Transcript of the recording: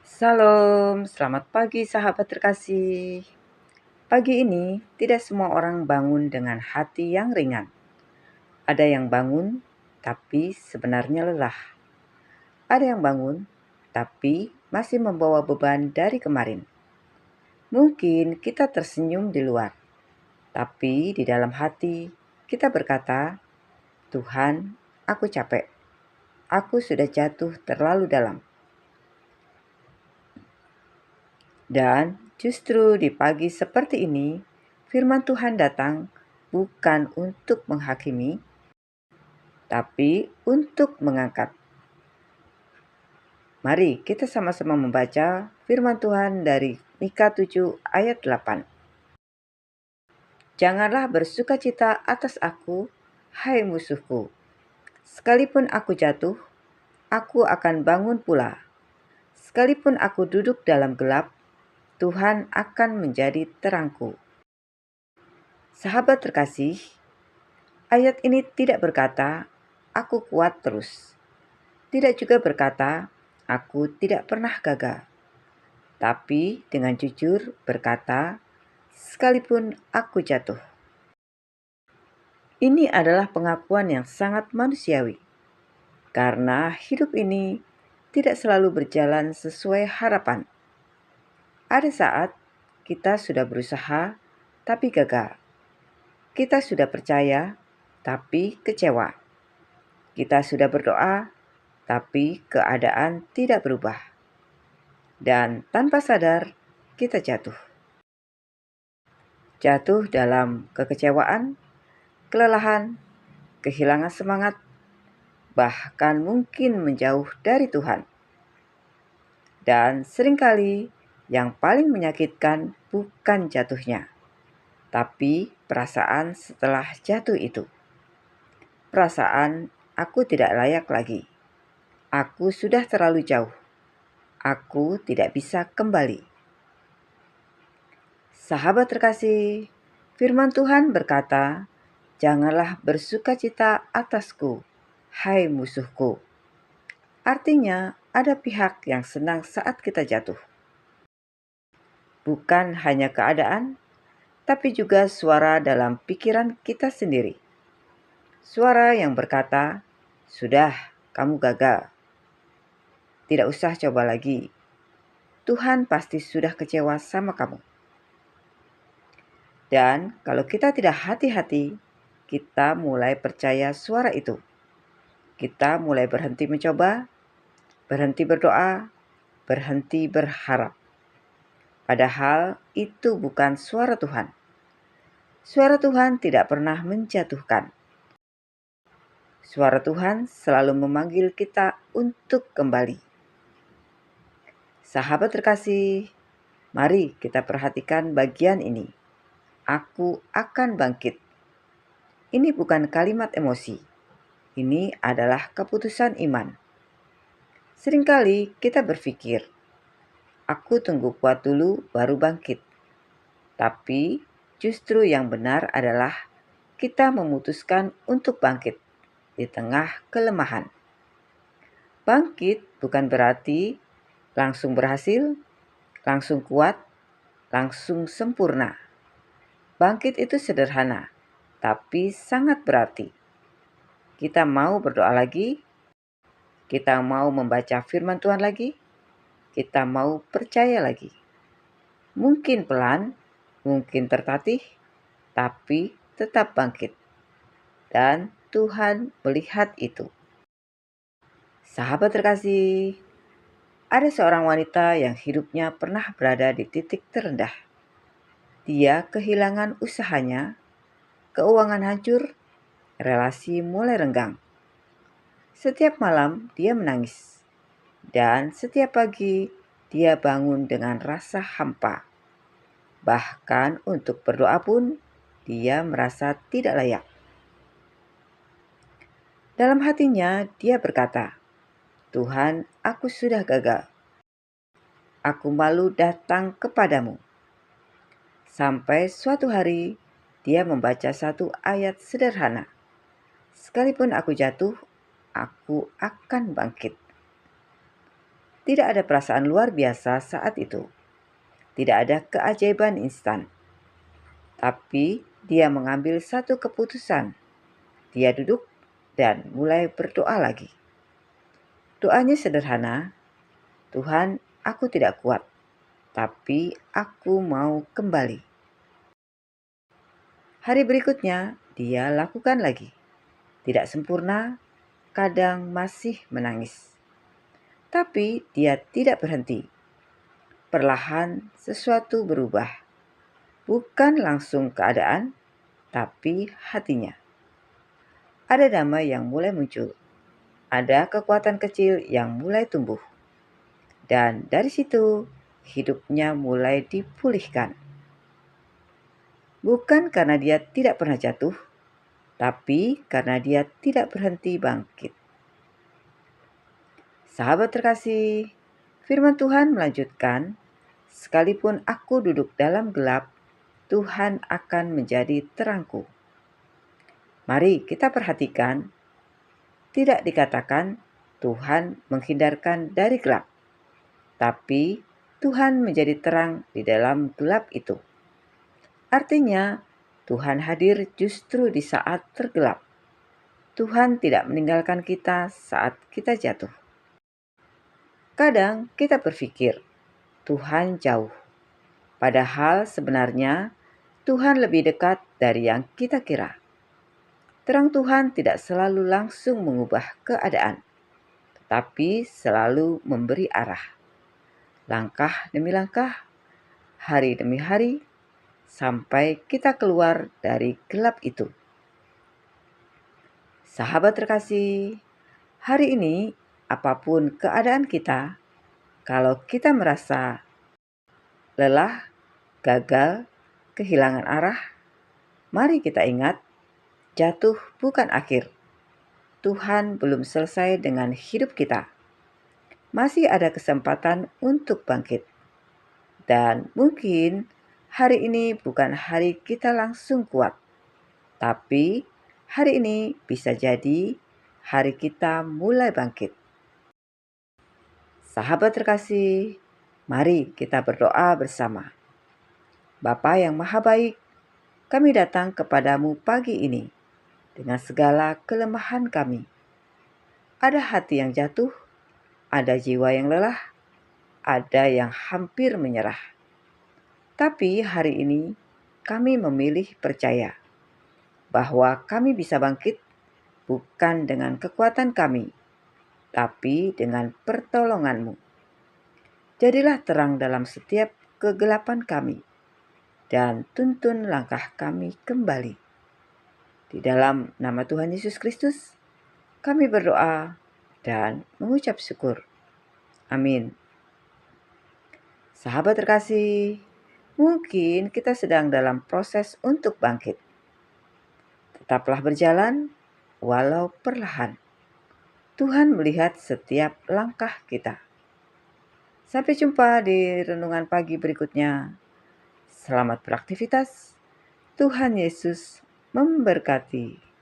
Salam, selamat pagi sahabat terkasih. Pagi ini tidak semua orang bangun dengan hati yang ringan. Ada yang bangun tapi sebenarnya lelah. Ada yang bangun tapi masih membawa beban dari kemarin. Mungkin kita tersenyum di luar, tapi di dalam hati kita berkata, "Tuhan, aku capek. Aku sudah jatuh terlalu dalam." Dan justru di pagi seperti ini, firman Tuhan datang bukan untuk menghakimi, tapi untuk mengangkat. Mari kita sama-sama membaca firman Tuhan dari Mika 7 ayat 8. Janganlah bersukacita atas aku, hai musuhku. Sekalipun aku jatuh, aku akan bangun pula. Sekalipun aku duduk dalam gelap, Tuhan akan menjadi terangku. Sahabat terkasih, ayat ini tidak berkata, "Aku kuat terus." Tidak juga berkata, "Aku tidak pernah gagal." Tapi dengan jujur berkata, "Sekalipun aku jatuh." Ini adalah pengakuan yang sangat manusiawi, karena hidup ini tidak selalu berjalan sesuai harapan. Ada saat kita sudah berusaha, tapi gagal. Kita sudah percaya, tapi kecewa. Kita sudah berdoa, tapi keadaan tidak berubah. Dan tanpa sadar, kita jatuh. Jatuh dalam kekecewaan, kelelahan, kehilangan semangat, bahkan mungkin menjauh dari Tuhan. Dan seringkali yang paling menyakitkan bukan jatuhnya, tapi perasaan setelah jatuh itu. Perasaan aku tidak layak lagi. Aku sudah terlalu jauh. Aku tidak bisa kembali. Sahabat terkasih, firman Tuhan berkata, "Janganlah bersukacita atasku, hai musuhku." Artinya, ada pihak yang senang saat kita jatuh. Bukan hanya keadaan, tapi juga suara dalam pikiran kita sendiri. Suara yang berkata, "Sudah, kamu gagal. Tidak usah coba lagi. Tuhan pasti sudah kecewa sama kamu." Dan kalau kita tidak hati-hati, kita mulai percaya suara itu. Kita mulai berhenti mencoba, berhenti berdoa, berhenti berharap. Padahal itu bukan suara Tuhan. Suara Tuhan tidak pernah menjatuhkan. Suara Tuhan selalu memanggil kita untuk kembali. Sahabat terkasih, mari kita perhatikan bagian ini. Aku akan bangkit. Ini bukan kalimat emosi. Ini adalah keputusan iman. Seringkali kita berpikir, "Aku tunggu kuat dulu baru bangkit." Tapi justru yang benar adalah kita memutuskan untuk bangkit di tengah kelemahan. Bangkit bukan berarti langsung berhasil, langsung kuat, langsung sempurna. Bangkit itu sederhana, tapi sangat berarti. Kita mau berdoa lagi, kita mau membaca firman Tuhan lagi, kita mau percaya lagi. Mungkin pelan, mungkin tertatih, tapi tetap bangkit. Dan Tuhan melihat itu. Sahabat terkasih, ada seorang wanita yang hidupnya pernah berada di titik terendah. Dia kehilangan usahanya, keuangan hancur, relasi mulai renggang. Setiap malam dia menangis, dan setiap pagi dia bangun dengan rasa hampa. Bahkan untuk berdoa pun dia merasa tidak layak. Dalam hatinya dia berkata, "Tuhan, aku sudah gagal. Aku malu datang kepadamu." Sampai suatu hari dia membaca satu ayat sederhana. "Sekalipun aku jatuh, aku akan bangkit." Tidak ada perasaan luar biasa saat itu. Tidak ada keajaiban instan. Tapi dia mengambil satu keputusan. Dia duduk dan mulai berdoa lagi. Doanya sederhana, Tuhan, aku tidak kuat, tapi aku mau kembali. Hari berikutnya, dia lakukan lagi. Tidak sempurna, kadang masih menangis. Tapi dia tidak berhenti. Perlahan sesuatu berubah. Bukan langsung keadaan, tapi hatinya. Ada damai yang mulai muncul. Ada kekuatan kecil yang mulai tumbuh. Dan dari situ, hidupnya mulai dipulihkan. Bukan karena dia tidak pernah jatuh, tapi karena dia tidak berhenti bangkit. Sahabat terkasih, firman Tuhan melanjutkan, sekalipun aku duduk dalam gelap, Tuhan akan menjadi terangku. Mari kita perhatikan, tidak dikatakan Tuhan menghindarkan dari gelap, tapi Tuhan menjadi terang di dalam gelap itu. Artinya, Tuhan hadir justru di saat tergelap. Tuhan tidak meninggalkan kita saat kita jatuh. Kadang kita berpikir, Tuhan jauh. Padahal sebenarnya Tuhan lebih dekat dari yang kita kira. Terang Tuhan tidak selalu langsung mengubah keadaan, tetapi selalu memberi arah. Langkah demi langkah, hari demi hari, sampai kita keluar dari gelap itu. Sahabat terkasih, hari ini apapun keadaan kita, kalau kita merasa lelah, gagal, kehilangan arah, mari kita ingat, jatuh bukan akhir. Tuhan belum selesai dengan hidup kita. Masih ada kesempatan untuk bangkit. Dan mungkin hari ini bukan hari kita langsung kuat. Tapi hari ini bisa jadi hari kita mulai bangkit. Sahabat terkasih, mari kita berdoa bersama. Bapa yang Maha Baik, kami datang kepadamu pagi ini dengan segala kelemahan kami. Ada hati yang jatuh, ada jiwa yang lelah, ada yang hampir menyerah. Tapi hari ini kami memilih percaya bahwa kami bisa bangkit bukan dengan kekuatan kami, tapi dengan pertolongan-Mu. Jadilah terang dalam setiap kegelapan kami, dan tuntun langkah kami kembali. Di dalam nama Tuhan Yesus Kristus, kami berdoa dan mengucap syukur. Amin. Sahabat terkasih, mungkin kita sedang dalam proses untuk bangkit. Tetaplah berjalan, walau perlahan. Tuhan melihat setiap langkah kita. Sampai jumpa di renungan pagi berikutnya. Selamat beraktivitas. Tuhan Yesus memberkati.